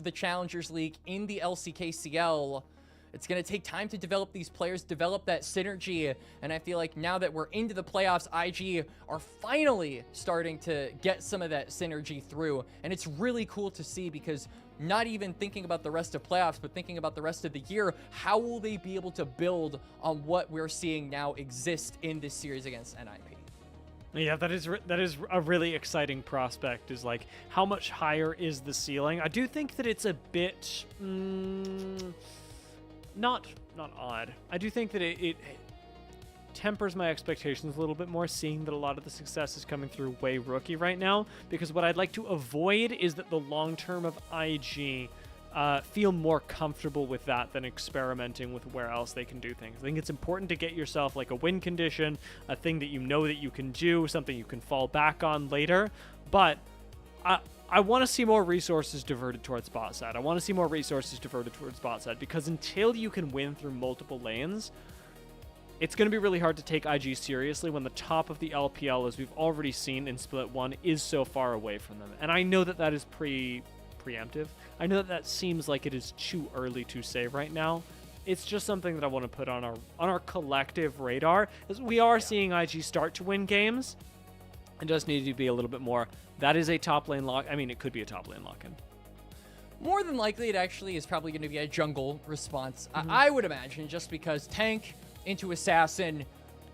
the Challengers League in the LCKCL. It's going to take time to develop these players, develop that synergy, and I feel like now that we're into the playoffs, IG are finally starting to get some of that synergy through, and it's really cool to see because not even thinking about the rest of playoffs, but thinking about the rest of the year, how will they be able to build on what we're seeing now exist in this series against NIP? Yeah, that is a really exciting prospect, is like how much higher is the ceiling. I do think that it's a bit... Not odd. I do think that it tempers my expectations a little bit more, seeing that a lot of the success is coming through Jwei rookie right now, because what I'd like to avoid is that the long term of IG feel more comfortable with that than experimenting with where else they can do things. I think it's important to get yourself like a win condition, a thing that you know that you can do, something you can fall back on later, but I want to see more resources diverted towards bot side. I want to see more resources diverted towards bot side, because until you can win through multiple lanes, it's going to be really hard to take IG seriously when the top of the LPL, as we've already seen in Split 1, is so far away from them. And I know that that is preemptive. I know that that seems like it is too early to say right now. It's just something that I want to put on our collective radar, as we are seeing IG start to win games. It does need to be a little bit more. That is a top lane lock. I mean, it could be a top lane lock-in. More than likely, it actually is probably going to be a jungle response. I would imagine, just because tank into assassin,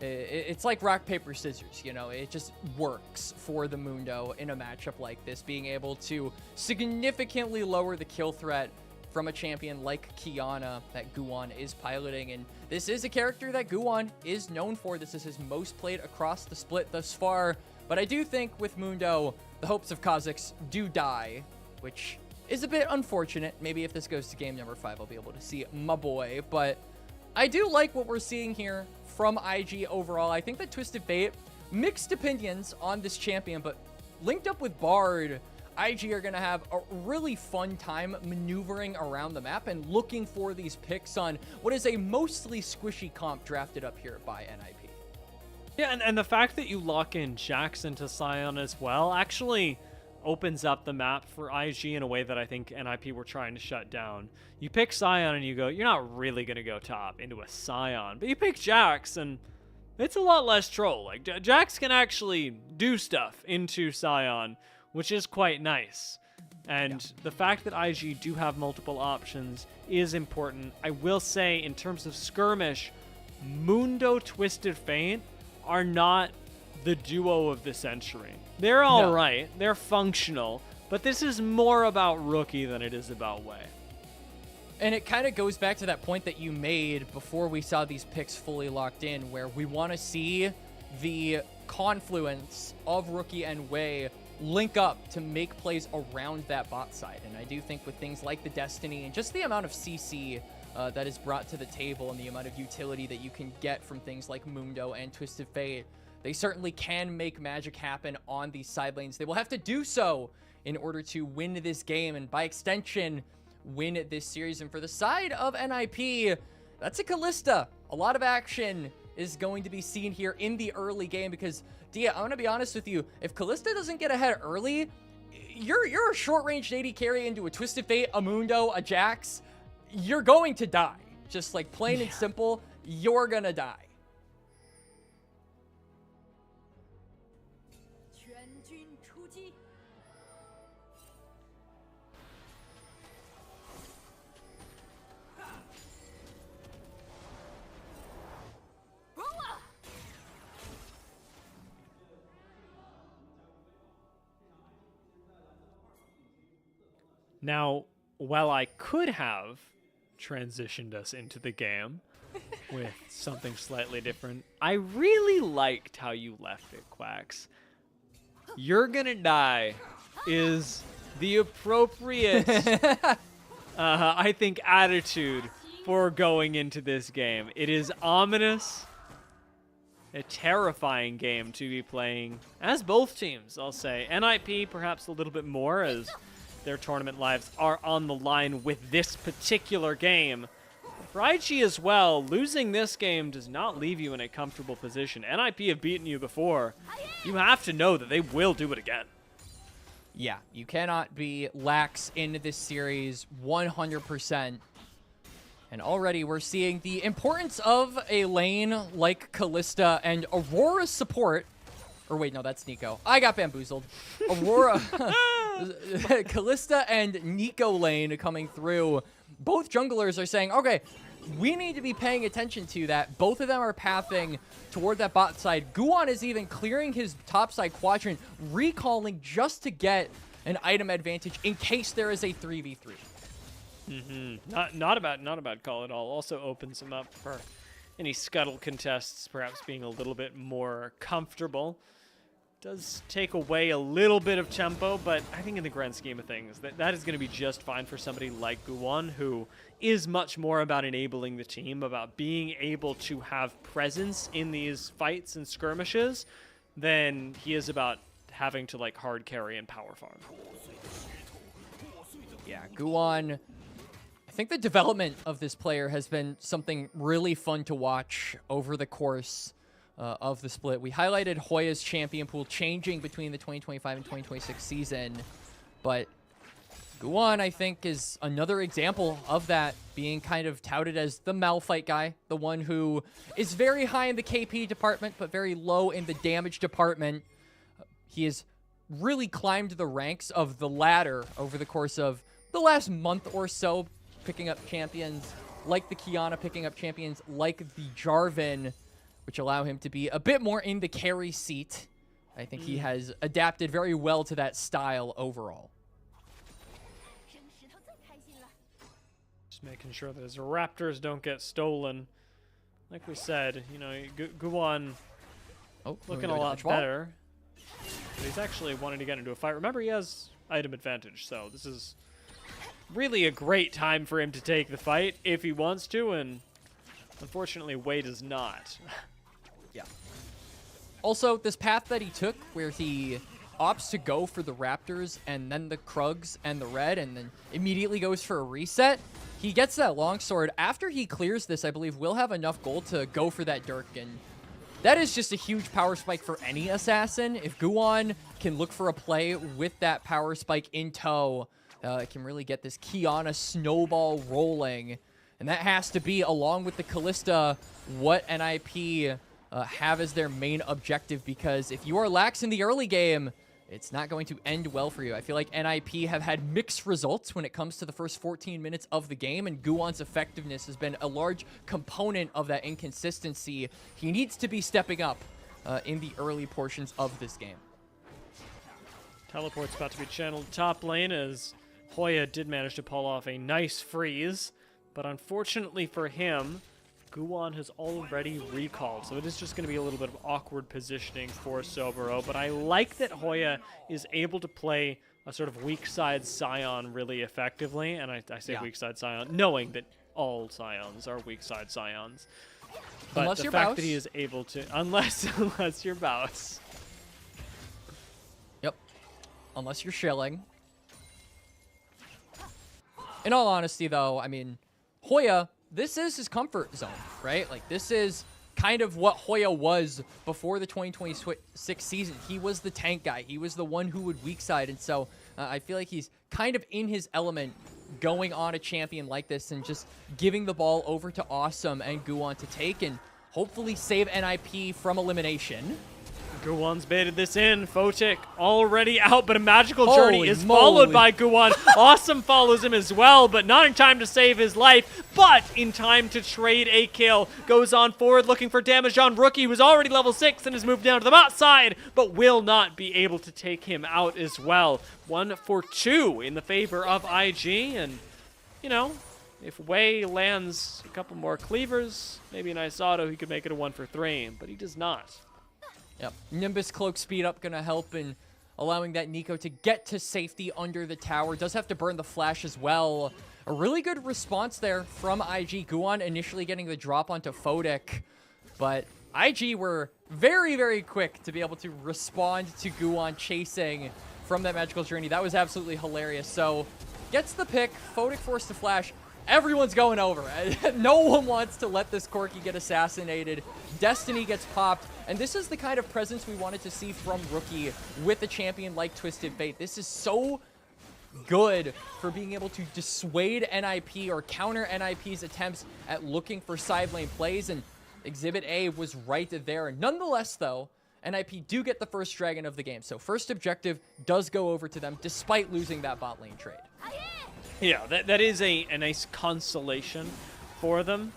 it's like rock, paper, scissors, you know? It just works for the Mundo in a matchup like this, being able to significantly lower the kill threat from a champion like Qiyana that Guwon is piloting. And this is a character that Guwon is known for. This is his most played across the split thus far. But I do think with Mundo, the hopes of Kha'Zix do die, which is a bit unfortunate. Maybe if this goes to game number 5, I'll be able to see my boy. But I do like what we're seeing here from IG overall. I think that Twisted Fate, mixed opinions on this champion, but linked up with Bard, IG are going to have a really fun time maneuvering around the map and looking for these picks on what is a mostly squishy comp drafted up here by NIP. Yeah, and the fact that you lock in Jax into Sion as well actually opens up the map for IG in a way that I think NIP were trying to shut down. You pick Sion and you go, you're not really going to go top into a Sion, but you pick Jax and it's a lot less troll. Like, Jax can actually do stuff into Sion, which is quite nice. And the fact that IG do have multiple options is important. I will say, in terms of skirmish, Mundo Twisted Fate are not the duo of the century. They're all right. They're functional. But this is more about rookie than it is about Jwei. And it kind of goes back to that point that you made before we saw these picks fully locked in, where we want to see the confluence of rookie and Jwei link up to make plays around that bot side. And I do think with things like the Destiny and just the amount of CC that is brought to the table and the amount of utility that you can get from things like Mundo and Twisted Fate, they certainly can make magic happen on these side lanes. They will have to do so in order to win this game and by extension win this series. And for the side of NIP, that's a Kalista. A lot of action is going to be seen here in the early game because, Dia, I'm going to be honest with you, if Kalista doesn't get ahead early, you're a short-range AD carry into a Twisted Fate, a Mundo, a Jax, you're going to die. Just like plain and simple, you're gonna die. Now, while I could have transitioned us into the game with something slightly different, I really liked how you left it, Quax. You're gonna die is the appropriate, I think, attitude for going into this game. It is ominous, a terrifying game to be playing, as both teams, I'll say. NIP perhaps a little bit more, as their tournament lives are on the line with this particular game. For IG as well, losing this game does not leave you in a comfortable position. NIP have beaten you before. You have to know that they will do it again. Yeah, you cannot be lax in this series 100%. And already we're seeing the importance of a lane like Kalista and Aurora's support. Or wait, no, that's Nico. I got bamboozled. Aurora, Kalista and Nico lane coming through. Both junglers are saying, okay, we need to be paying attention to that. Both of them are pathing toward that bot side. Guwon is even clearing his top side quadrant, recalling just to get an item advantage in case there is a 3v3. Not a bad call at all. Also opens him up for any scuttle contests, perhaps being a little bit more comfortable. Does take away a little bit of tempo, but I think in the grand scheme of things, that is going to be just fine for somebody like Guwon, who is much more about enabling the team, about being able to have presence in these fights and skirmishes, than he is about having to like hard carry and power farm. Yeah, Guwon, I think the development of this player has been something really fun to watch over the course of the split. We highlighted Hoya's champion pool changing between the 2025 and 2026 season, but Guwon, I think, is another example of that, being kind of touted as the Malphite guy, the one who is very high in the KP department, but very low in the damage department. He has really climbed the ranks of the ladder over the course of the last month or so, picking up champions like the Kiana, picking up champions like the Jarvan, which allow him to be a bit more in the carry seat. I think he has adapted very well to that style overall. Just making sure that his Raptors don't get stolen. Like we said, you know, Guwon looking a lot better. But he's actually wanting to get into a fight. Remember, he has item advantage, so this is really a great time for him to take the fight if he wants to, and unfortunately, Jwei does not. Yeah. Also, this path that he took where he opts to go for the Raptors and then the Krugs and the red and then immediately goes for a reset, he gets that longsword. After he clears this, I believe we'll have enough gold to go for that Dirk, and that is just a huge power spike for any assassin. If Guwon can look for a play with that power spike in tow, it can really get this Kiana snowball rolling. And that has to be, along with the Kalista, what NIP have as their main objective, because if you are lax in the early game, it's not going to end well for you. I feel like NIP have had mixed results when it comes to the first 14 minutes of the game, and Guwon's effectiveness has been a large component of that inconsistency. He needs to be stepping up in the early portions of this game. Teleport's about to be channeled top lane as Hoya did manage to pull off a nice freeze, but unfortunately for him, Guwon has already recalled, so it is just going to be a little bit of awkward positioning for Soboro, but I like that Hoya is able to play a sort of weak side Scion really effectively, and I say weak side Scion, knowing that all Scions are weak side Scions. But unless the you're fact Baus. that he is able to, unless you're Baus. Yep. Unless you're shilling. In all honesty, though, I mean, Hoya, this is his comfort zone, right? Like, this is kind of what Hoya was before the 2026 season. He was the tank guy. He was the one who would weak side, and so I feel like he's kind of in his element going on a champion like this and just giving the ball over to Assum and Guwon to take and hopefully save NIP from elimination. Guwon's baited this in. Photic already out, but a magical Holy journey is moly. followed by Guwon. Assum follows him as well, but not in time to save his life, but in time to trade a kill. Goes on forward looking for damage on Rookie, who's already level 6 and has moved down to the bot side, but will not be able to take him out as well. 1 for 2 in the favor of IG, and, you know, if Jwei lands a couple more cleavers, maybe a nice auto, he could make it a 1 for 3, but he does not. Yep. Nimbus Cloak speed up going to help in allowing that Nico to get to safety under the tower. Does have to burn the flash as well. A really good response there from IG. Guwon initially getting the drop onto Photic, but IG were very, very quick to be able to respond to Guwon chasing from that magical journey. That was absolutely hilarious. So gets the pick. Photic forced to flash. everyone's going over. No one wants to let this Corki get assassinated. Destiny gets popped, and this is the kind of presence we wanted to see from Rookie with a champion like Twisted Fate. This is so good for being able to dissuade NIP or counter NIP's attempts at looking for side lane plays, and Exhibit A was right there. Nonetheless, though, NIP do get the first dragon of the game, so first objective does go over to them despite losing that bot lane trade. Yeah, that is a nice consolation for them.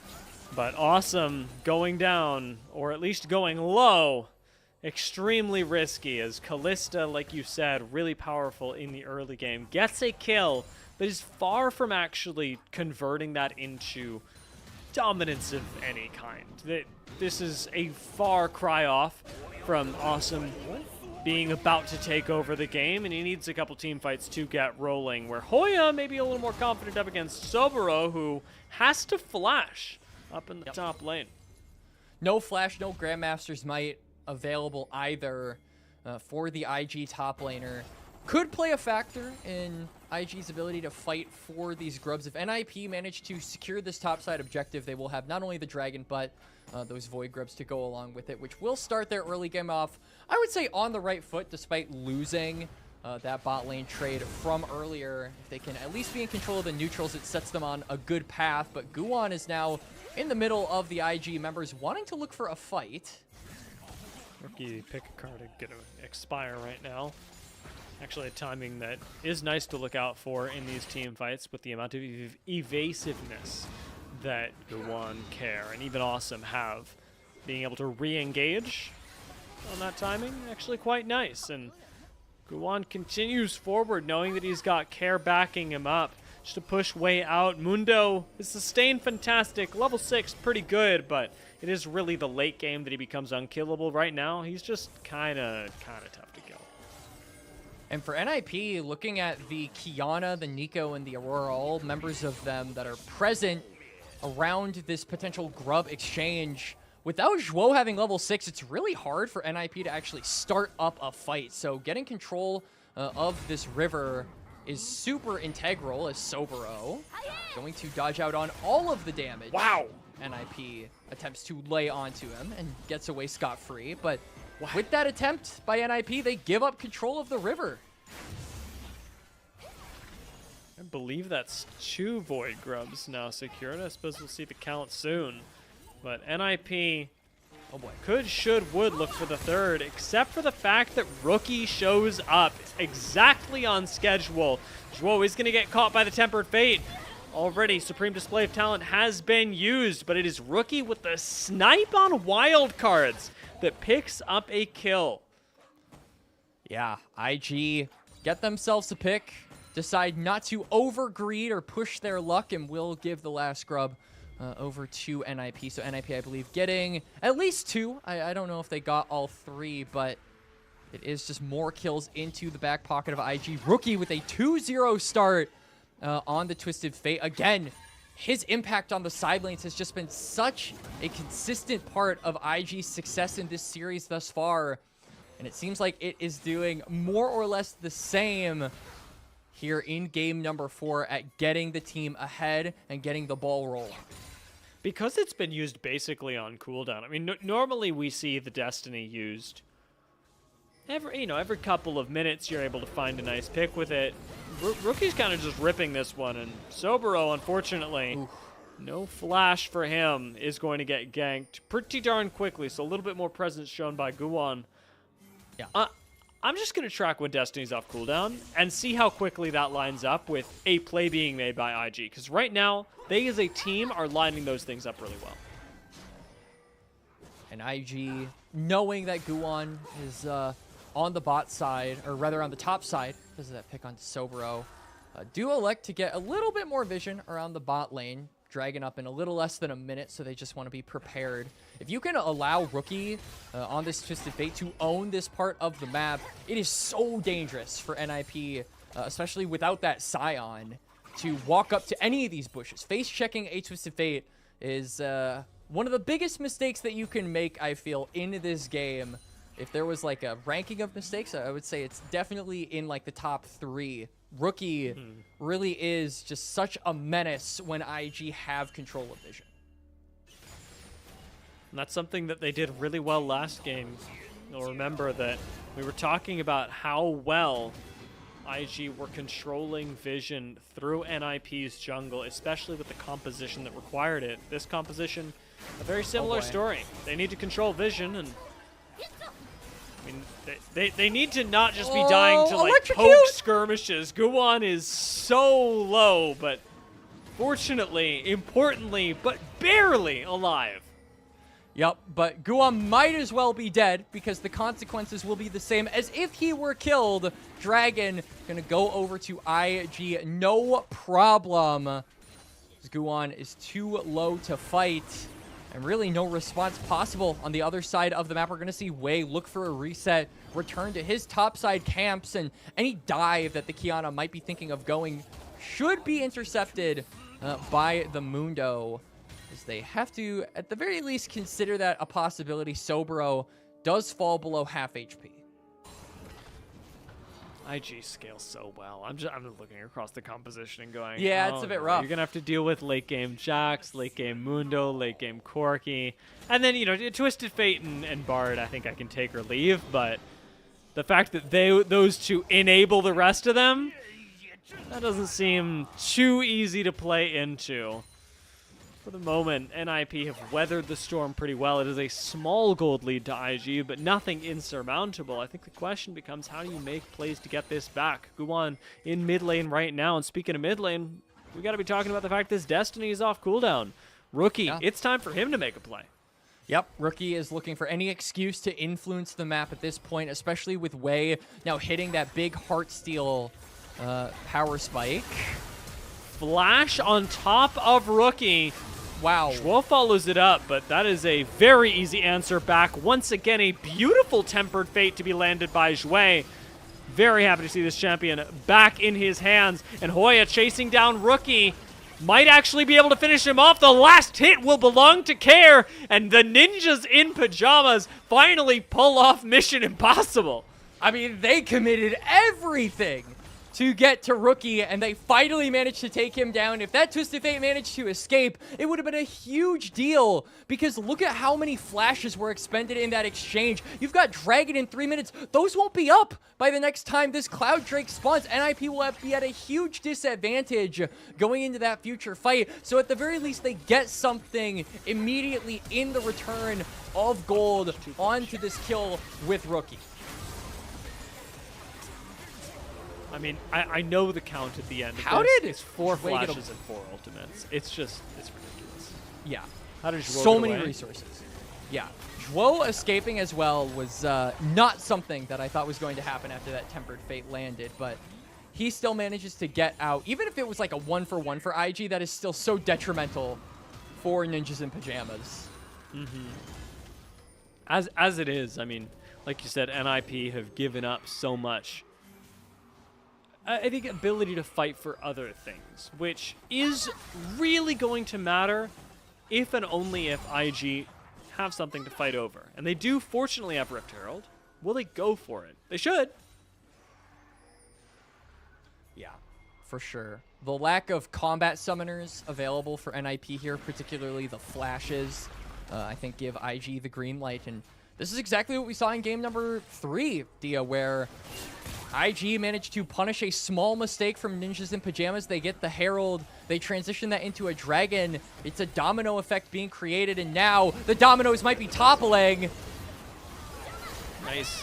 But Assum going down, or at least going low, extremely risky, as Callista, like you said, really powerful in the early game, gets a kill, but is far from actually converting that into dominance of any kind. This is a far cry off from Assum being about to take over the game, and he needs a couple team fights to get rolling, where Hoya may be a little more confident up against Soboro, who has to flash up in the top lane. No flash, no Grandmaster's Might available either for the IG top laner. Could play a factor in IG's ability to fight for these grubs. If NIP manage to secure this topside objective, they will have not only the dragon, but those void grubs to go along with it, which will start their early game off, I would say, on the right foot, despite losing that bot lane trade from earlier. If they can at least be in control of the neutrals, it sets them on a good path. But Guwon is now in the middle of the IG members wanting to look for a fight. Rookie pick a card to expire right now. Actually, a timing that is nice to look out for in these team fights with the amount of evasiveness that Guwon, Care, and even Assum have. Being able to re-engage on that timing, actually quite nice. And Guwon continues forward, knowing that he's got Care backing him up. Just to push way out. Mundo is sustained fantastic. Level 6, pretty good, but it is really the late game that he becomes unkillable. Right now, he's just kind of tough to kill. And for NIP, looking at the Kiana, the Nico, and the Aurora, all members of them that are present around this potential grub exchange, without Zhuo having level 6, it's really hard for NIP to actually start up a fight. So getting control of this river is super integral, as Soboro going to dodge out on all of the damage. Wow! NIP attempts to lay onto him and gets away scot-free, but with that attempt by NIP, they give up control of the river. I believe that's 2 Void Grubs now secured. I suppose we'll see the count soon. But NIP, oh boy, could, should, would look for the third, except for the fact that Rookie shows up exactly on schedule. Zhuo is going to get caught by the Tempered Fate. Already, Supreme Display of Talent has been used, but it is Rookie with the snipe on wild cards that picks up a kill. Yeah, IG get themselves a pick, decide not to overgreed or push their luck, and will give the last grub over to NIP. So NIP, I believe, getting at least 2. I don't know if they got all 3, but it is just more kills into the back pocket of IG. Rookie with a 2-0 start on the Twisted Fate. Again, his impact on the side lanes has just been such a consistent part of IG's success in this series thus far. And it seems like it is doing more or less the same here in game number 4 at getting the team ahead and getting the ball rolling. Because it's been used basically on cooldown. I mean, normally we see the Destiny used every couple of minutes. You're able to find a nice pick with it. Rookie's kind of just ripping this one, and Soboro, unfortunately, no flash for him, is going to get ganked pretty darn quickly. So a little bit more presence shown by Guwon. Yeah. I'm just going to track when Destiny's off cooldown and see how quickly that lines up with a play being made by IG. Because right now, they as a team are lining those things up really well. And IG, knowing that Guwon is on the bot side, or rather on the top side, because of that pick on Soboro, do elect to get a little bit more vision around the bot lane. Dragon up in a little less than a minute, so they just want to be prepared. If you can allow Rookie on this Twisted Fate to own this part of the map, it is so dangerous for NIP, especially without that Scion, to walk up to any of these bushes. Face checking a Twisted Fate is one of the biggest mistakes that you can make, I feel, in this game. If there was like a ranking of mistakes, I would say it's definitely in like the top 3 Rookie really is just such a menace when IG have control of vision. And that's something that they did really well last game. You'll remember that we were talking about how well IG were controlling vision through NIP's jungle, especially with the composition that required it. This composition, a very similar story. They need to control vision, and I mean, they need to not just be dying to like poke skirmishes. Guwon is so low, but fortunately, importantly, but barely alive. Yep, but Guwon might as well be dead because the consequences will be the same as if he were killed. Dragon gonna go over to IG, no problem. Guwon is too low to fight, and really no response possible on the other side of the map. We're gonna see Jwei look for a reset, return to his topside camps, and any dive that the Qiyana might be thinking of going should be intercepted by the Mundo. As they have to, at the very least, consider that a possibility. Soboro does fall below half HP. IG scales so well. I'm just looking across the composition and going, yeah, it's a bit rough. You're gonna have to deal with late game Jax, late game Mundo, late game Corki, and then, you know, Twisted Fate and Bard. I think I can take or leave, but the fact that those two enable the rest of them, that doesn't seem too easy to play into. For the moment, NIP have weathered the storm pretty well. It is a small gold lead to IG, but nothing insurmountable. I think the question becomes, how do you make plays to get this back? Guwon in mid lane right now, and speaking of mid lane, we got to be talking about the fact this Destiny is off cooldown. Rookie, it's time for him to make a play. Yep, Rookie is looking for any excuse to influence the map at this point, especially with Jwei now hitting that big Heartsteel power spike. Flash on top of Rookie. Wow. Zhuo follows it up, but that is a very easy answer back. Once again, a beautiful Tempered Fate to be landed by Jwei. Very happy to see this champion back in his hands. And Hoya chasing down Rookie. Might actually be able to finish him off. The last hit will belong to Care. And the ninjas in pajamas finally pull off Mission Impossible. I mean, they committed everything to get to Rookie, and they finally managed to take him down. If that Twisted Fate managed to escape, it would have been a huge deal, because look at how many flashes were expended in that exchange. You've got Dragon in 3 minutes. Those won't be up by the next time this Cloud Drake spawns. NIP will be at a huge disadvantage going into that future fight. So at the very least, they get something immediately in the return of gold onto this kill with Rookie. I mean, I know the count at the end. How did it's 4 flashes and 4 ultimates. It's ridiculous. Yeah. How did Jwei so many resources. Yeah. Jwei escaping as well was not something that I thought was going to happen after that Tempered Fate landed, but he still manages to get out. Even if it was like a 1-for-1 for IG, that is still so detrimental for Ninjas in Pajamas. As it is, I mean, like you said, NIP have given up so much. I think ability to fight for other things, which is really going to matter if and only if IG have something to fight over. And they do fortunately have Rift Herald. Will they go for it? They should. Yeah, for sure. The lack of combat summoners available for NIP here, particularly the flashes, I think give IG the green light. And this is exactly what we saw in game number 3, Dia, where IG managed to punish a small mistake from Ninjas in Pajamas. They get the Herald. They transition that into a Dragon. It's a domino effect being created, and now the dominoes might be toppling. Nice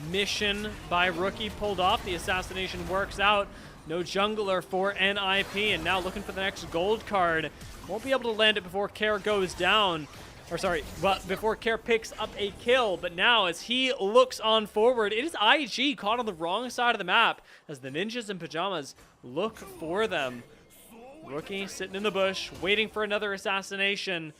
mission by Rookie pulled off. The assassination works out. No jungler for NIP, and now looking for the next gold card. Won't be able to land it before Care goes down. Or sorry, well, before Care picks up a kill, but now as he looks on forward, it is IG caught on the wrong side of the map as the Ninjas in Pajamas look for them. Rookie sitting in the bush, waiting for another assassination.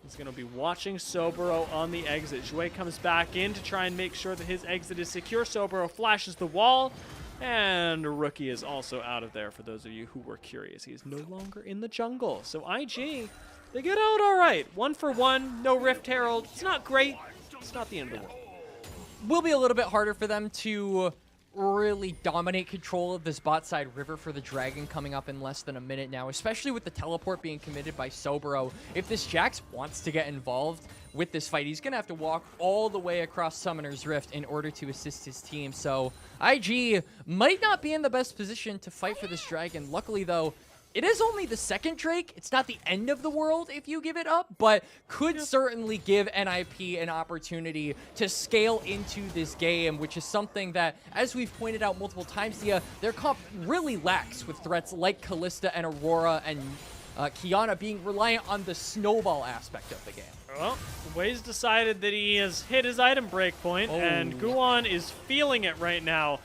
He's going to be watching Soboro on the exit. Jwei comes back in to try and make sure that his exit is secure. Soboro flashes the wall, and Rookie is also out of there for those of you who were curious. He is no longer in the jungle. So IG, they get out all right. 1-for-1, no Rift Herald. It's not great. It's not the end of the world. Will be a little bit harder for them to really dominate control of this bot side river for the Dragon coming up in less than a minute now, especially with the teleport being committed by Soboro. If this Jax wants to get involved with this fight, he's going to have to walk all the way across Summoner's Rift in order to assist his team. So IG might not be in the best position to fight for this Dragon. Luckily, though, it is only the second Drake. It's not the end of the world if you give it up, but could certainly give NIP an opportunity to scale into this game, which is something that, as we've pointed out multiple times, their comp really lacks with threats like Kalista and Aurora and Qiyana being reliant on the snowball aspect of the game. Well, Jwei's decided that he has hit his item breakpoint, and Guwon is feeling it right now.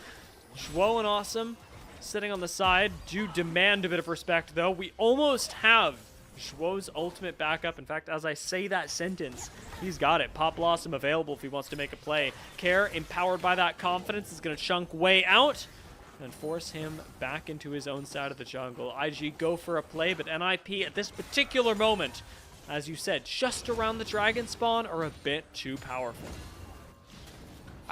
Zhuo and Assum sitting on the side do demand a bit of respect, though. We almost have Zhuo's ultimate backup. In fact, as I say that sentence, he's got it. Pop Blossom available if he wants to make a play. Care, empowered by that confidence, is going to chunk Jwei out and force him back into his own side of the jungle. IG go for a play, but NIP at this particular moment, as you said, just around the dragon spawn, are a bit too powerful.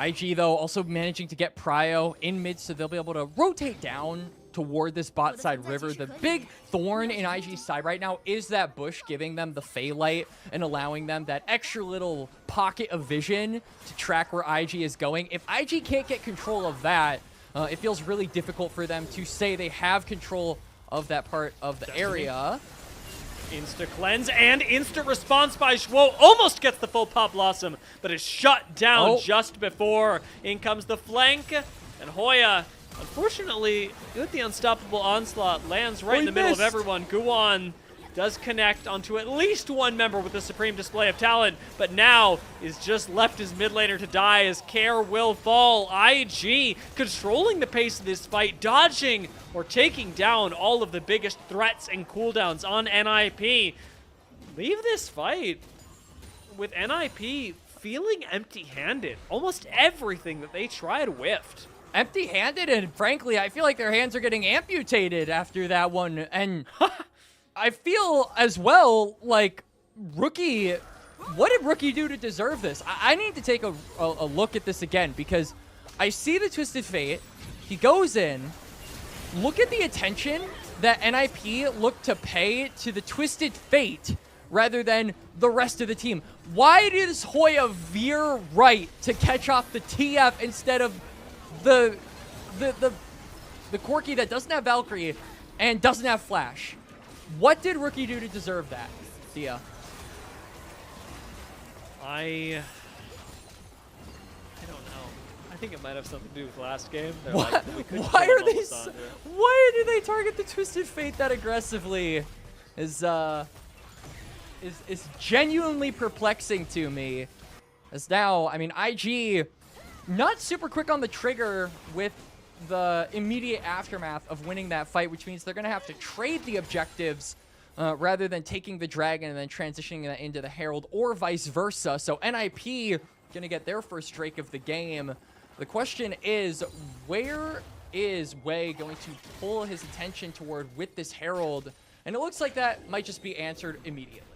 IG, though, also managing to get Prio in mid, so they'll be able to rotate down toward this bot side river. The big thorn in IG's side right now is that bush giving them the Fey Light and allowing them that extra little pocket of vision to track where IG is going. If IG can't get control of that, it feels really difficult for them to say they have control of that part of the area. Insta cleanse and instant response by Zhuo. Almost gets the full Pop Blossom, but is shut down just before. In comes the flank, and Hoya, unfortunately, with the unstoppable onslaught, lands right in the middle of everyone. Guwon does connect onto at least one member with a supreme display of talent, but now is just left his mid laner to die as Care will fall. IG controlling the pace of this fight, dodging or taking down all of the biggest threats and cooldowns on NIP. Leave this fight with NIP feeling empty-handed. Almost everything that they tried whiffed. Empty-handed, and frankly, I feel like their hands are getting amputated after that one. And I feel as well like Rookie, what did Rookie do to deserve this? I need to take a look at this again, because I see the Twisted Fate. He goes in. Look at the attention that NIP looked to pay to the Twisted Fate rather than the rest of the team. Why does Hoya veer right to catch off the TF instead of the Corki that doesn't have Valkyrie and doesn't have Flash? What did Rookie do to deserve that, Dia? I don't know. I think it might have something to do with last game. What? Like, Why do they target the Twisted Fate that aggressively? Is genuinely perplexing to me. As now, I mean, IG not super quick on the trigger with the immediate aftermath of winning that fight, which means they're going to have to trade the objectives rather than taking the Dragon and then transitioning that into the Herald, or vice versa. So NIP going to get their first Drake of the game. The question is, where is Jwei going to pull his attention toward with this Herald? And it looks like that might just be answered immediately.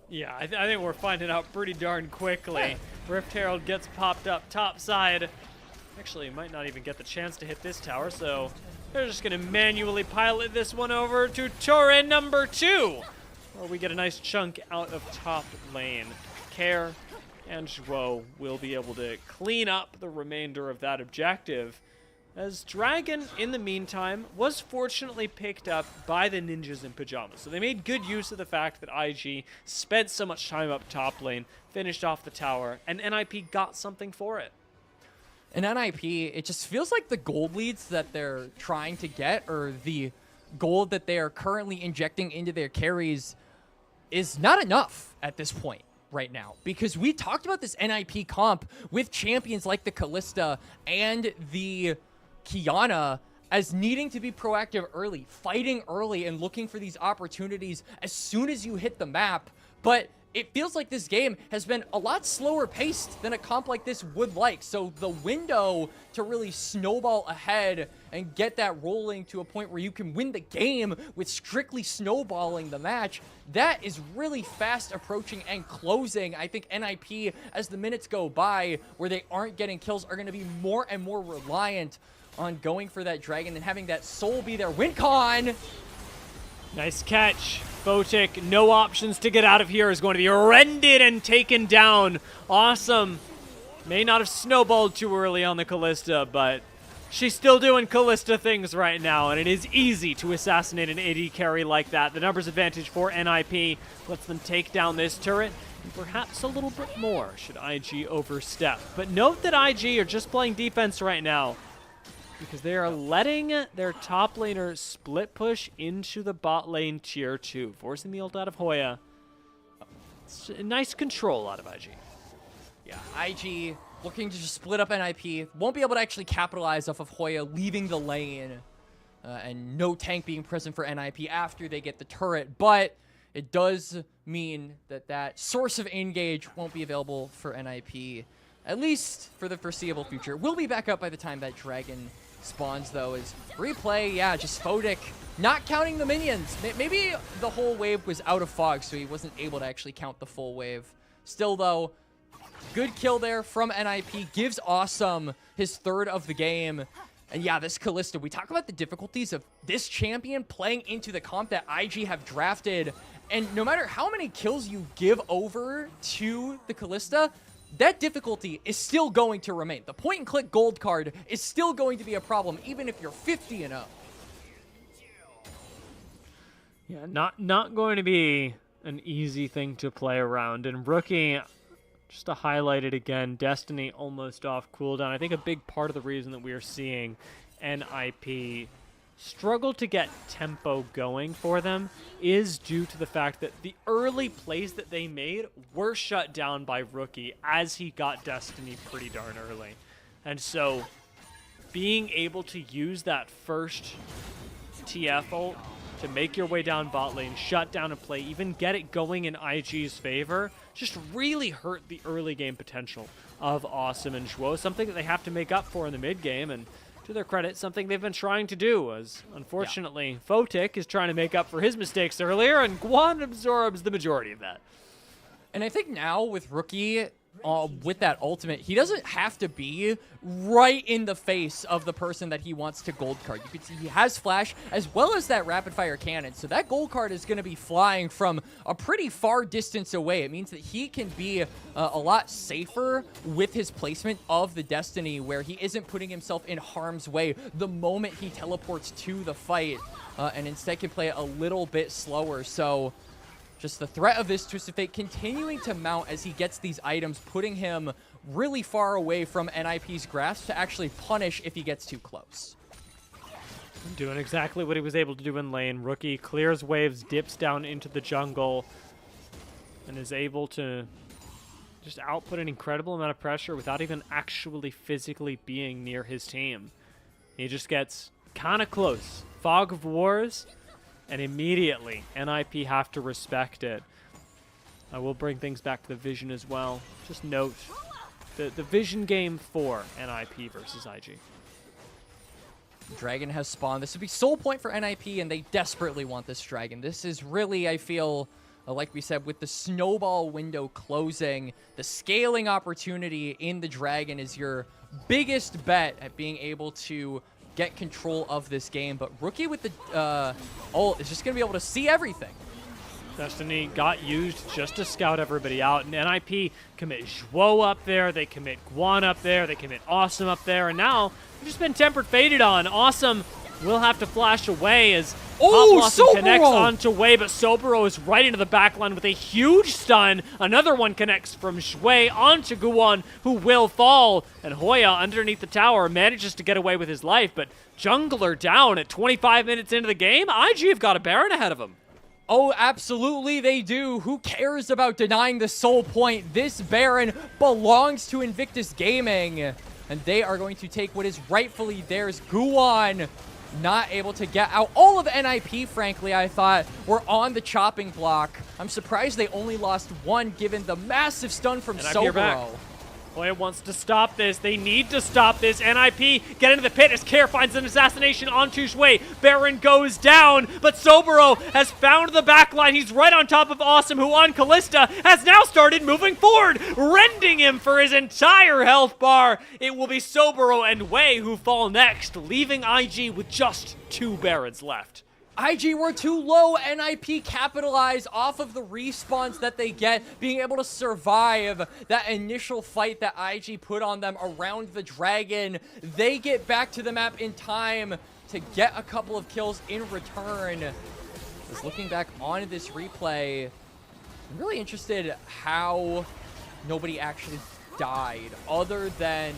Yeah, I think we're finding out pretty darn quickly. Rift Herald gets popped up top side. Actually, might not even get the chance to hit this tower, so they're just going to manually pilot this one over to turret number 2, where we get a nice chunk out of top lane. Care and Zhuo will be able to clean up the remainder of that objective, as Dragon, in the meantime, was fortunately picked up by the ninjas in Pyjamas. So they made good use of the fact that IG spent so much time up top lane, finished off the tower, and NIP got something for it. In NIP, it just feels like the gold leads that they're trying to get, or the gold that they are currently injecting into their carries, is not enough at this point right now. Because we talked about this NIP comp with champions like the Kalista and the Qiyana as needing to be proactive early, fighting early, and looking for these opportunities as soon as you hit the map. But it feels like this game has been a lot slower paced than a comp like this would like. So the window to really snowball ahead and get that rolling to a point where you can win the game with strictly snowballing the match, that is really fast approaching and closing. I think NIP, as the minutes go by, where they aren't getting kills, are going to be more and more reliant on going for that dragon and having that soul be their win con. Nice catch. Photic, no options to get out of here, is going to be rended and taken down. Awesome. May not have snowballed too early on the Kalista, but she's still doing Kalista things right now, and it is easy to assassinate an AD carry like that. The numbers advantage for NIP lets them take down this turret, and perhaps a little bit more should IG overstep. But note that IG are just playing defense right now, because they are letting their top laner split push into the bot lane tier 2, forcing the ult out of Hoya. It's a nice control out of IG. Yeah, IG looking to just split up NIP. Won't be able to actually capitalize off of Hoya leaving the lane and no tank being present for NIP after they get the turret. But it does mean that that source of engage won't be available for NIP, at least for the foreseeable future. We'll be back up by the time that dragon spawns, though. Is replay, yeah, just Photic not counting the minions. Maybe the whole wave was out of fog, so he wasn't able to actually count the full wave. Still, though, good kill there from NIP. Gives Assum his 3rd of the game. And yeah, this Kalista, we talk about the difficulties of this champion playing into the comp that IG have drafted. And no matter how many kills you give over to the Kalista, that difficulty is still going to remain. The point-and-click gold card is still going to be a problem, even if you're 50-0. Yeah, not going to be an easy thing to play around. And Rookie, just to highlight it again, Destiny almost off cooldown. I think a big part of the reason that we are seeing NIP struggle to get tempo going for them is due to the fact that the early plays that they made were shut down by Rookie as he got Destiny pretty darn early. And so being able to use that first TF ult to make your way down bot lane, shut down a play, even get it going in IG's favor, just really hurt the early game potential of Assum and Zhuo, something that they have to make up for in the mid game, and to their credit, something they've been trying to do, as unfortunately Photic is trying to make up for his mistakes earlier, and Guwon absorbs the majority of that. And I think now with Rookie, with that ultimate, he doesn't have to be right in the face of the person that he wants to gold card. You can see he has flash as well as that rapid fire cannon. So that gold card is going to be flying from a pretty far distance away. It means that he can be a lot safer with his placement of the Destiny, where he isn't putting himself in harm's way the moment he teleports to the fight, and instead can play it a little bit slower. So just the threat of this Twisted Fate continuing to mount as he gets these items, putting him really far away from NIP's grasp to actually punish if he gets too close. Doing exactly what he was able to do in lane. Rookie clears waves, dips down into the jungle, and is able to just output an incredible amount of pressure without even actually physically being near his team. He just gets kind of close. Fog of Wars, and immediately NIP have to respect it. I will bring things back to the vision as well. Just note the vision game for NIP versus IG. Dragon has spawned. This would be soul point for NIP, and they desperately want this dragon. This is really, I feel, like we said, with the snowball window closing, the scaling opportunity in the dragon is your biggest bet at being able to get control of this game. But Rookie with the ult is just going to be able to see everything. Destiny got used just to scout everybody out, and NIP commit Zhuo up there, they commit Guwon up there, they commit Assum up there, and now they've just been tempered faded on. Assum will have to flash away as Soboro connects onto Jwei, but Soboro is right into the backline with a huge stun. Another one connects from Jwei onto Guwon, who will fall, and Hoya underneath the tower manages to get away with his life, but jungler down at 25 minutes into the game. IG have got a Baron ahead of him. Oh, absolutely they do. Who cares about denying the soul point? This Baron belongs to Invictus Gaming, and they are going to take what is rightfully theirs. Guwon not able to get out. All of NIP, frankly, I thought were on the chopping block. I'm surprised they only lost one given the massive stun from Soboro. Hoya wants to stop this. They need to stop this. NIP get into the pit as Care finds an assassination onto Jwei. Baron goes down, but Soboro has found the backline. He's right on top of Assum, who on Callista has now started moving forward, rending him for his entire health bar. It will be Soboro and Jwei who fall next, leaving IG with just 2 Barons left. IG were too low. NIP capitalize off of the respawns that they get, being able to survive that initial fight that IG put on them around the dragon. They get back to the map in time to get a couple of kills in return. Just looking back on this replay, I'm really interested how nobody actually died other than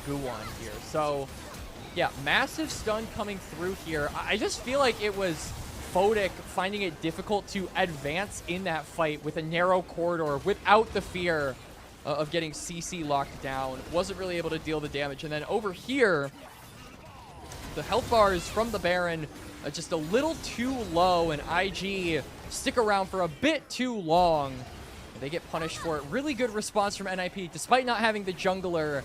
Guwon here. So yeah, massive stun coming through here. I just feel like it was Photic finding it difficult to advance in that fight with a narrow corridor without the fear of getting CC locked down. Wasn't really able to deal the damage. And then over here, the health bars from the Baron are just a little too low, and IG stick around for a bit too long. They get punished for it. Really good response from NIP. Despite not having the jungler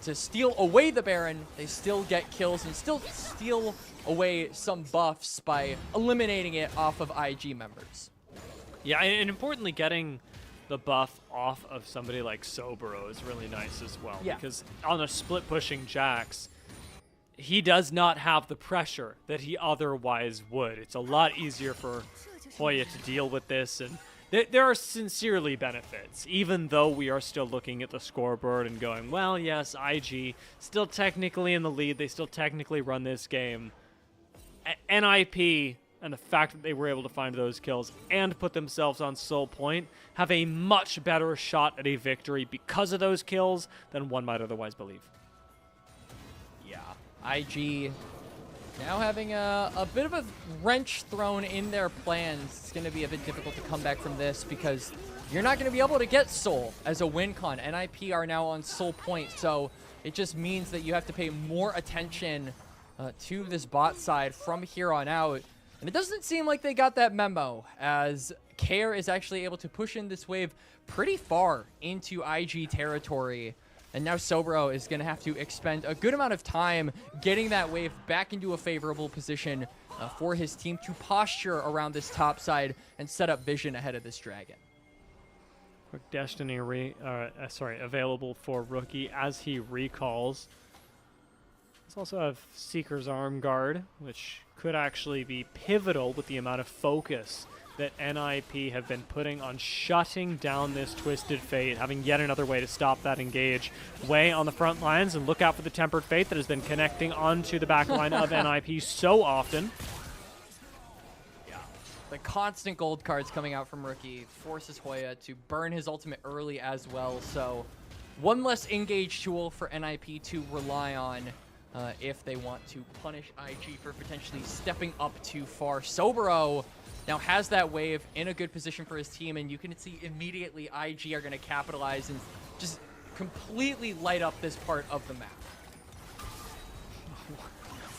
to steal away the Baron, they still get kills and still steal away some buffs by eliminating it off of IG members. Yeah, and importantly, getting the buff off of somebody like Soboro is really nice as well. Yeah. Because on a split pushing Jax, he does not have the pressure that he otherwise would. It's a lot easier for Hoya to deal with this, and there are sincerely benefits, even though we are still looking at the scoreboard and going, well, yes, IG still technically in the lead. They still technically run this game. NIP and the fact that they were able to find those kills and put themselves on Soul Point have a much better shot at a victory because of those kills than one might otherwise believe. Yeah, IG now having a bit of a wrench thrown in their plans. It's going to be a bit difficult to come back from this because you're not going to be able to get Soul as a win con. NIP are now on Soul Point, so it just means that you have to pay more attention to this bot side from here on out. And it doesn't seem like they got that memo, as Care is actually able to push in this wave pretty far into IG territory. And now Soboro is going to have to expend a good amount of time getting that wave back into a favorable position for his team to posture around this top side and set up vision ahead of this dragon. Quick Destiny available for Rookie as he recalls. Let's also have Seeker's Arm Guard, which could actually be pivotal with the amount of focus that NIP have been putting on shutting down this Twisted Fate, having yet another way to stop that engage. Jwei on the front lines, and look out for the Tempered Fate that has been connecting onto the back line of NIP so often. Yeah, the constant gold cards coming out from Rookie forces Hoya to burn his ultimate early as well, so one less engage tool for NIP to rely on if they want to punish IG for potentially stepping up too far. Soboro now has that wave in a good position for his team, and you can see immediately IG are going to capitalize and just completely light up this part of the map.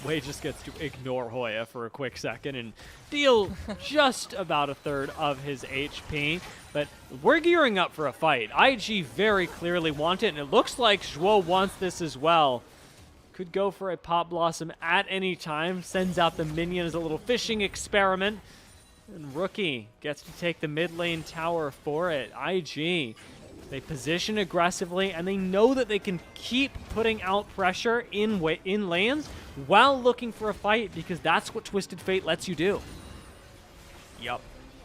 Jwei just gets to ignore Hoya for a quick second and deal just about a third of his HP. But we're gearing up for a fight. IG very clearly want it, and it looks like Zhuo wants this as well. Could go for a Pop Blossom at any time. Sends out the minion as a little fishing experiment. And Rookie gets to take the mid lane tower for it. IG, they position aggressively, and they know that they can keep putting out pressure in lanes while looking for a fight, because that's what Twisted Fate lets you do. Yep.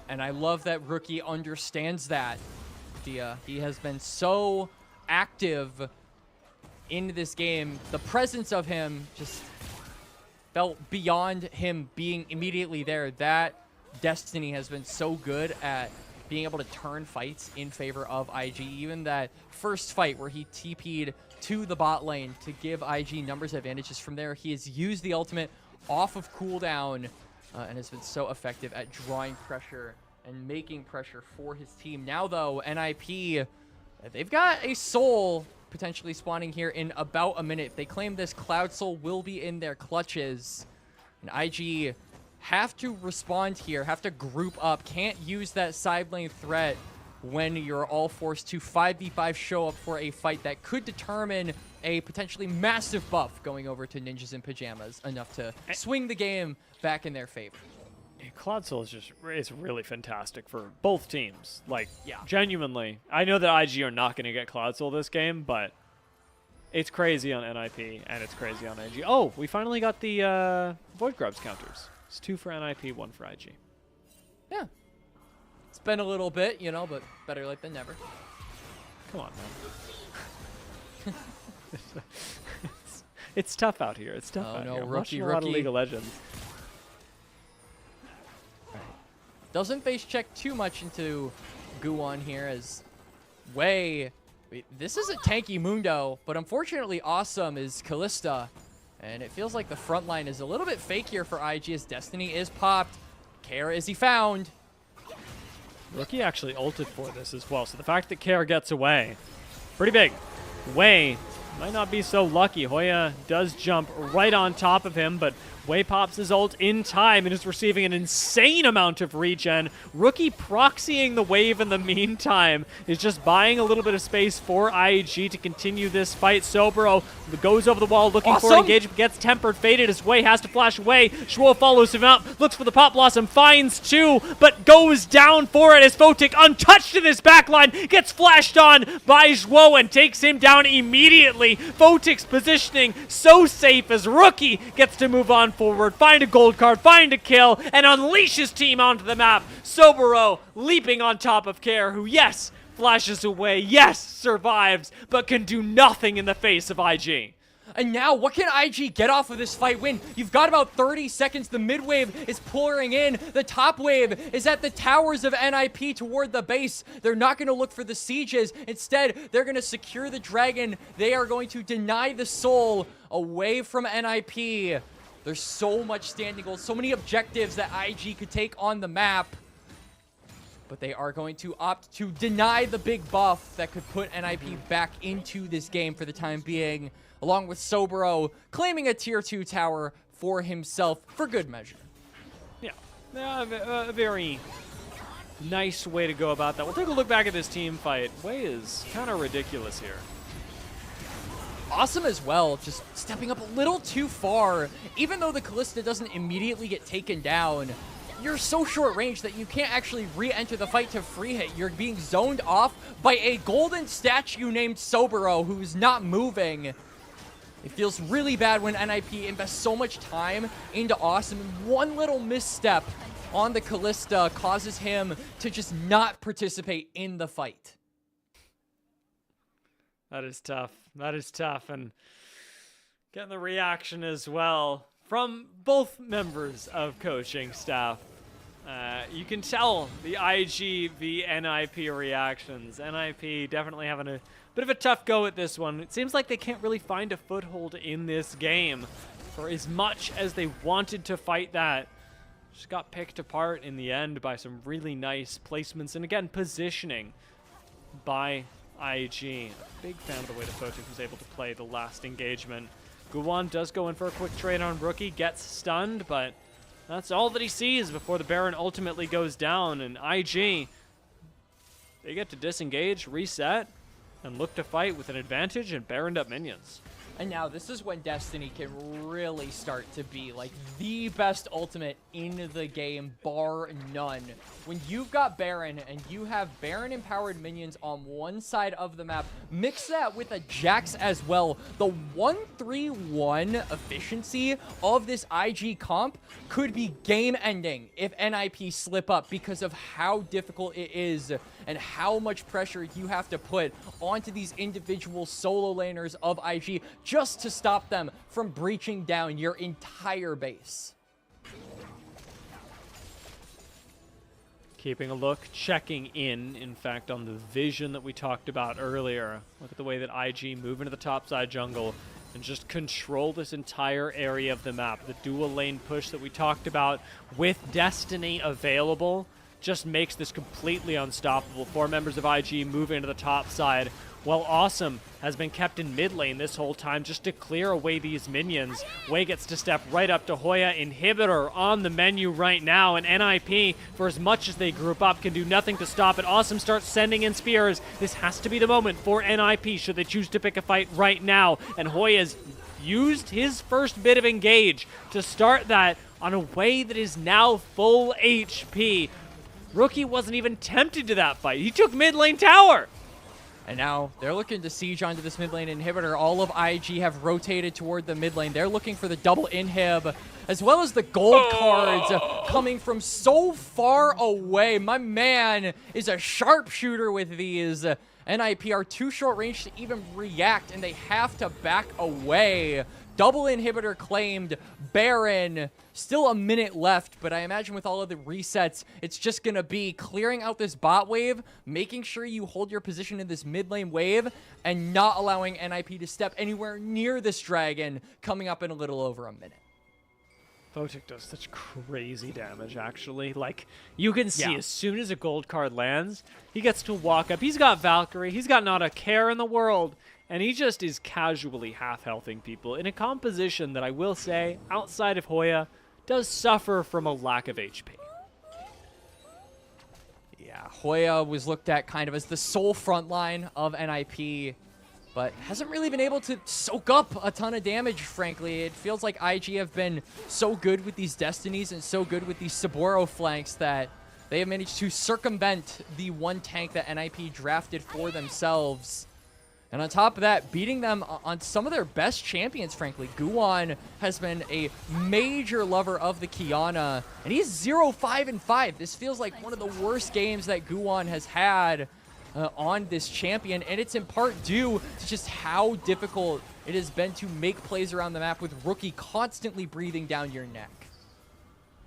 And I love that Rookie understands that. He has been so active in this game. The presence of him just felt beyond him being immediately there. That Destiny has been so good at being able to turn fights in favor of IG. Even that first fight where he TP'd to the bot lane to give IG numbers advantages. From there, he has used the ultimate off of cooldown and has been so effective at drawing pressure and making pressure for his team. Now, though, NIP, they've got a soul potentially spawning here in about a minute. They claim this Cloud Soul will be in their clutches. And IG have to respond here, have to group up, can't use that side lane threat when you're all forced to 5v5 show up for a fight that could determine a potentially massive buff going over to Ninjas in Pyjamas, enough to swing the game back in their favor. Cloud Soul is just, it's really fantastic for both teams. Like, Yeah. genuinely. I know that IG are not going to get Cloud Soul this game, but it's crazy on NIP, and it's crazy on IG. Oh, we finally got the Void Grubs counters. It's 2 for NIP, 1 for IG. Yeah. It's been a little bit, you know, but better late than never. Come on, man. It's tough out here. It's tough out no, here. I'm rookie, watching a lot of rookie. League of Legends. Doesn't face check too much into Guwon here as Jwei. This is a tanky Mundo, but unfortunately Assum is Callista. And it feels like the front line is a little bit fake here for IG as Destiny is popped. Care is he found. Rookie actually ulted for this as well, so the fact that Care gets away, pretty big. Jwei might not be so lucky. Hoya does jump right on top of him, but Jwei pops his ult in time and is receiving an insane amount of regen. Rookie proxying the wave in the meantime is just buying a little bit of space for IG to continue this fight. Soboro goes over the wall looking for an engagement, gets tempered, faded as Jwei has to flash away. Zhuo follows him up, looks for the Pop Blossom, finds 2, but goes down for it as Photic, untouched in his backline, gets flashed on by Zhuo and takes him down immediately. Photic's positioning so safe as Rookie gets to move on forward, find a gold card, find a kill, and unleash his team onto the map. Soboro leaping on top of Care, who, yes, flashes away, yes, survives, but can do nothing in the face of IG. And now, what can IG get off of this fight win? You've got about 30 seconds. The mid wave is pouring in. The top wave is at the towers of NIP toward the base. They're not going to look for the sieges. Instead, they're going to secure the dragon. They are going to deny the soul away from NIP. There's so much standing gold, so many objectives that IG could take on the map. But they are going to opt to deny the big buff that could put NIP back into this game for the time being, along with Soboro claiming a tier 2 tower for himself for good measure. Yeah, a very nice way to go about that. We'll take a look back at this team fight. Jwei is kind of ridiculous here. Assum as well, just stepping up a little too far. Even though the Callista doesn't immediately get taken down, you're so short range that you can't actually re-enter the fight to free hit. You're being zoned off by a golden statue named Soboro who's not moving. It feels really bad when NIP invests so much time into Assum, and one little misstep on the Callista causes him to just not participate in the fight. That is tough. That is tough. And getting the reaction as well from both members of coaching staff. You can tell the IG v NIP reactions. NIP definitely having a bit of a tough go at this one. It seems like they can't really find a foothold in this game for as much as they wanted to fight that. Just got picked apart in the end by some really nice placements and, again, positioning by IG. Big fan of the way that Photic was able to play the last engagement. Guwon does go in for a quick trade on Rookie, gets stunned, but that's all that he sees before the Baron ultimately goes down. And IG, they get to disengage, reset, and look to fight with an advantage and Baroned up minions. And now this is when Destiny can really start to be like the best ultimate in the game, bar none. When you've got Baron and you have Baron empowered minions on one side of the map, mix that with a Jax as well. The 1-3-1 efficiency of this IG comp could be game ending if NIP slip up because of how difficult it is and how much pressure you have to put onto these individual solo laners of IG just to stop them from breaching down your entire base. Keeping a look, checking in fact, on the vision that we talked about earlier. Look at the way that IG move into the topside jungle and just control this entire area of the map. The dual lane push that we talked about with Destiny available just makes this completely unstoppable. 4 members of IG move into the top side while Assum has been kept in mid lane this whole time just to clear away these minions. Jwei gets to step right up to Hoya. Inhibitor on the menu right now, and NIP, for as much as they group up, can do nothing to stop it. Assum starts sending in spears. This has to be the moment for NIP should they choose to pick a fight right now, and Hoya's used his first bit of engage to start that on a Jwei that is now full HP. Rookie wasn't even tempted to that fight. He took mid lane tower. And now they're looking to siege onto this mid lane inhibitor. All of IG have rotated toward the mid lane. They're looking for the double inhib, as well as the gold cards coming from so far away. My man is a sharpshooter with these. NIP are too short range to even react, and they have to back away. Double inhibitor claimed. Baron, still a minute left, but I imagine with all of the resets, it's just going to be clearing out this bot wave, making sure you hold your position in this mid lane wave, and not allowing NIP to step anywhere near this dragon, coming up in a little over a minute. Photic does such crazy damage, actually. Like, you can see as soon as a gold card lands, he gets to walk up. He's got Valkyrie. He's got not a care in the world. And he just is casually half-healthing people in a composition that I will say, outside of Hoya, does suffer from a lack of HP. Yeah, Hoya was looked at kind of as the sole front line of NIP, but hasn't really been able to soak up a ton of damage, frankly. It feels like IG have been so good with these Destinies and so good with these Soboro flanks that they have managed to circumvent the one tank that NIP drafted for themselves. And on top of that, beating them on some of their best champions, frankly. Guwon has been a major lover of the Qiyana, and he's 0-5-5. This feels like one of the worst games that Guwon has had on this champion, and it's in part due to just how difficult it has been to make plays around the map with Rookie constantly breathing down your neck.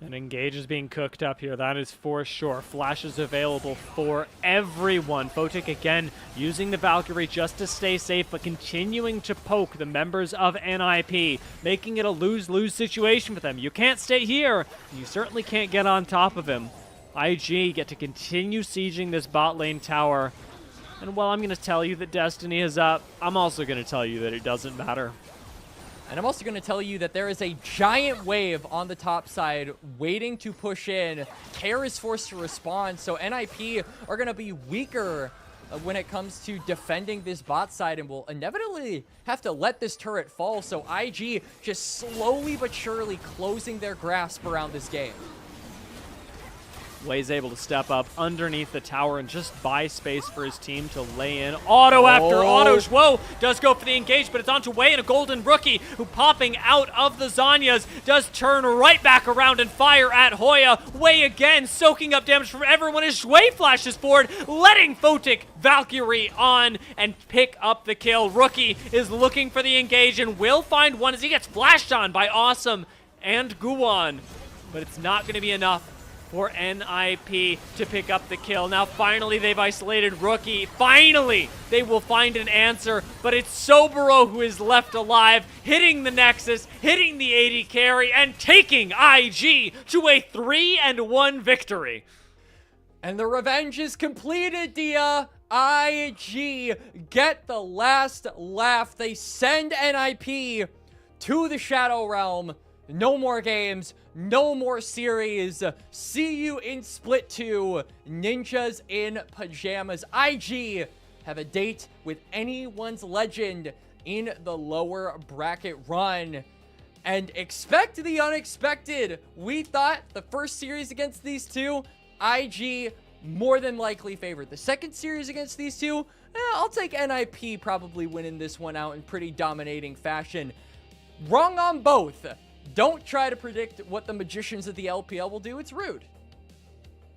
And Engage is being cooked up here, that is for sure. Flash is available for everyone. Photic again using the Valkyrie just to stay safe, but continuing to poke the members of NIP, making it a lose-lose situation for them. You can't stay here, and you certainly can't get on top of him. IG get to continue sieging this bot lane tower. And while I'm going to tell you that Destiny is up, I'm also going to tell you that it doesn't matter. And I'm also going to tell you that there is a giant wave on the top side waiting to push in. Care is forced to respond, so NIP are going to be weaker when it comes to defending this bot side and will inevitably have to let this turret fall. So IG just slowly but surely closing their grasp around this game. Jwei's able to step up underneath the tower and just buy space for his team to lay in. Auto after auto. Zhuo does go for the engage, but it's onto Jwei and a golden rookie who, popping out of the Zanyas, does turn right back around and fire at Hoya. Jwei again soaking up damage from everyone as Jwei flashes forward, letting Photic Valkyrie on and pick up the kill. Rookie is looking for the engage and will find one as he gets flashed on by Assum and Guwon, but it's not going to be enough for NIP to pick up the kill. Now finally they've isolated Rookie. Finally they will find an answer, but it's Soboro who is left alive, hitting the Nexus, hitting the AD carry, and taking IG to a 3-1 victory. And the revenge is completed, Dia. IG get the last laugh. They send NIP to the Shadow Realm. No more games, no more series. See you in Split 2, Ninjas in Pyjamas. IG have a date with anyone's legend in the lower bracket run. And expect the unexpected. We thought the first series against these two, IG more than likely favored. The second series against these two, I'll take NIP probably winning this one out in pretty dominating fashion. Wrong on both. Don't try to predict what the magicians of the LPL will do. It's rude.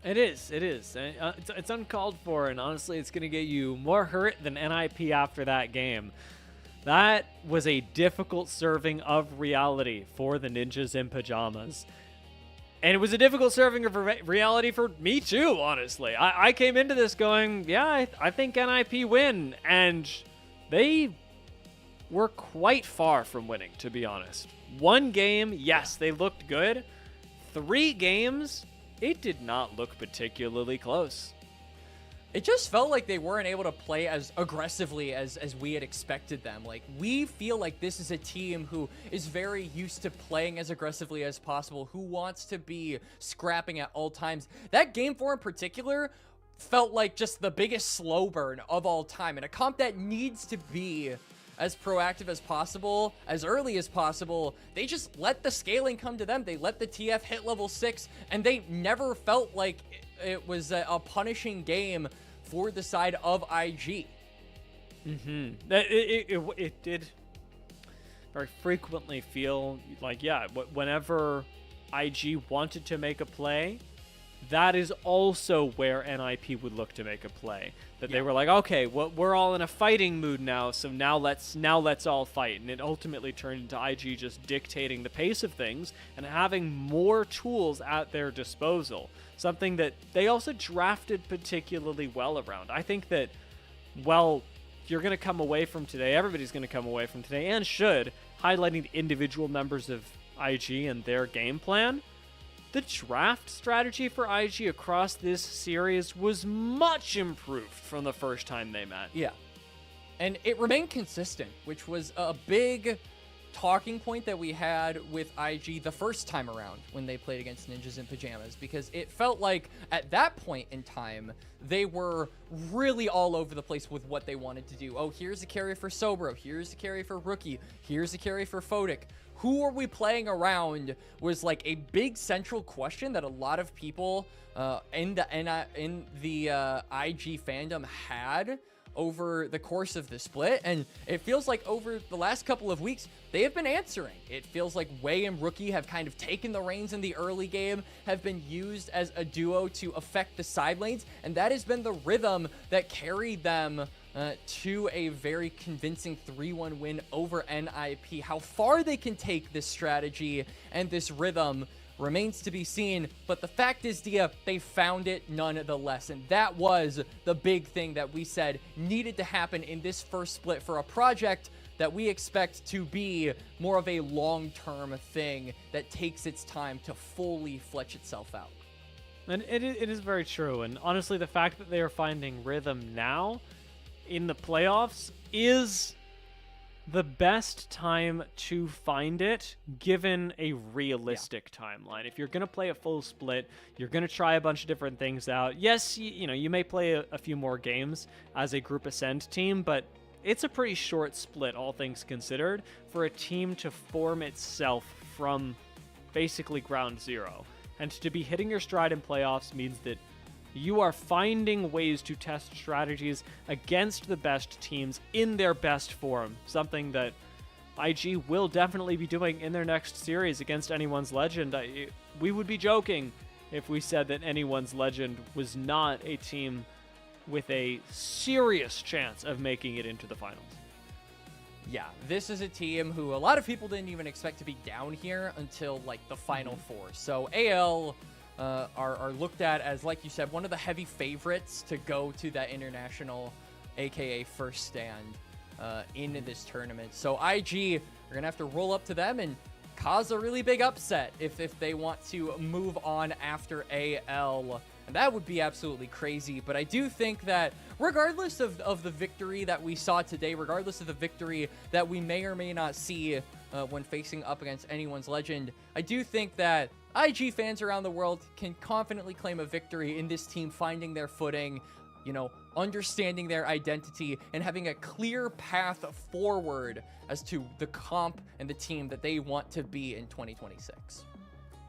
It is. It's uncalled for, and honestly, it's going to get you more hurt than NIP after that game. That was a difficult serving of reality for the Ninjas in Pyjamas. And it was a difficult serving of reality for me too, honestly. I came into this going, yeah, I think NIP win, and they were quite far from winning, to be honest. One game, yes, they looked good. 3 games, it did not look particularly close. It just felt like they weren't able to play as aggressively as we had expected them. Like, we feel like this is a team who is very used to playing as aggressively as possible, who wants to be scrapping at all times. That game 4 in particular felt like just the biggest slow burn of all time. And a comp that needs to be as proactive as possible, as early as possible, they just let the scaling come to them. They let the TF hit level 6, and they never felt like it was a punishing game for the side of IG. It did very frequently feel like, yeah, whenever IG wanted to make a play, that is also where NIP would look to make a play. That they were like, okay, well, we're all in a fighting mood now, so now let's all fight. And it ultimately turned into IG just dictating the pace of things and having more tools at their disposal. Something that they also drafted particularly well around. I think that, well, you're going to come away from today, everybody's going to come away from today, and should, highlighting the individual members of IG and their game plan. The draft strategy for IG across this series was much improved from the first time they met. Yeah. And it remained consistent, which was a big talking point that we had with IG the first time around when they played against Ninjas in Pyjamas, because it felt like at that point in time, they were really all over the place with what they wanted to do. Oh, here's a carry for Soboro. Here's a carry for Rookie. Here's a carry for Photic. Who are we playing around was like a big central question that a lot of people in the IG fandom had over the course of the split, and it feels like over the last couple of weeks they have been answering. It feels like Jwei and Rookie have kind of taken the reins in the early game, have been used as a duo to affect the side lanes, and that has been the rhythm that carried them to a very convincing 3-1 win over NIP. How far they can take this strategy and this rhythm remains to be seen, but the fact is, Dia, they found it nonetheless, and that was the big thing that we said needed to happen in this first split for a project that we expect to be more of a long-term thing that takes its time to fully flesh itself out. And it is very true, and honestly, the fact that they are finding rhythm now in the playoffs is the best time to find it, given a realistic timeline. If you're going to play a full split, you're going to try a bunch of different things out. Yes, you may play a few more games as a group ascend team, but it's a pretty short split, all things considered, for a team to form itself from basically ground zero. And to be hitting your stride in playoffs means that you are finding ways to test strategies against the best teams in their best form, something that IG will definitely be doing in their next series against Anyone's Legend. We would be joking if we said that Anyone's Legend was not a team with a serious chance of making it into the finals. Yeah, this is a team who a lot of people didn't even expect to be down here until like the Final Four. So AL are looked at as, like you said, one of the heavy favorites to go to that international, aka first stand in this tournament. So IG are gonna have to roll up to them and cause a really big upset if they want to move on after AL. And that would be absolutely crazy. But I do think that regardless of the victory that we saw today, regardless of the victory that we may or may not see when facing up against Anyone's Legend, I do think that IG fans around the world can confidently claim a victory in this team finding their footing, understanding their identity, and having a clear path forward as to the comp and the team that they want to be in 2026.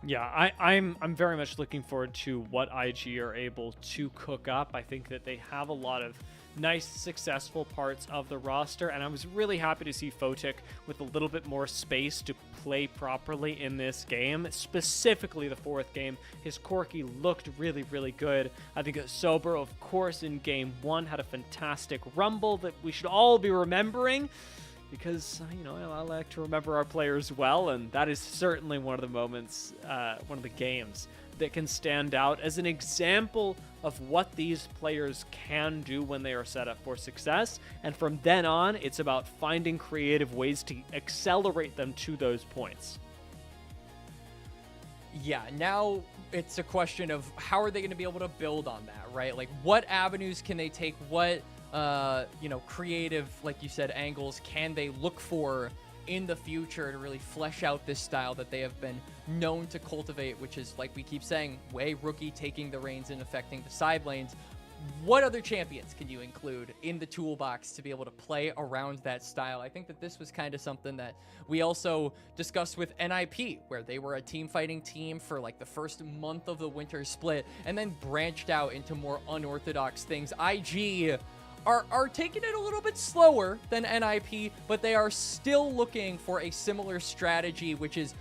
Yeah, I'm very much looking forward to what IG are able to cook up. I think that they have a lot of nice, successful parts of the roster, and I was really happy to see Photic with a little bit more space to play properly in this game, specifically the fourth game. His Corki looked really, really good. I think that Soboro, of course, in game one had a fantastic rumble that we should all be remembering, because, I like to remember our players well, and that is certainly one of the moments, one of the games that can stand out as an example of what these players can do when they are set up for success. And from then on, it's about finding creative ways to accelerate them to those points. Yeah, now it's a question of how are they going to be able to build on that, right? Like, what avenues can they take? What, you know, creative, like you said, angles can they look for in the future to really flesh out this style that they have been known to cultivate, which is, like we keep saying, Jwei rookie taking the reins and affecting the side lanes. What other champions can you include in the toolbox to be able to play around that style? I think that this was kind of something that we also discussed with NIP, where they were a team fighting team for like the first month of the winter split and then branched out into more unorthodox things. IG are taking it a little bit slower than NIP, but they are still looking for a similar strategy, which is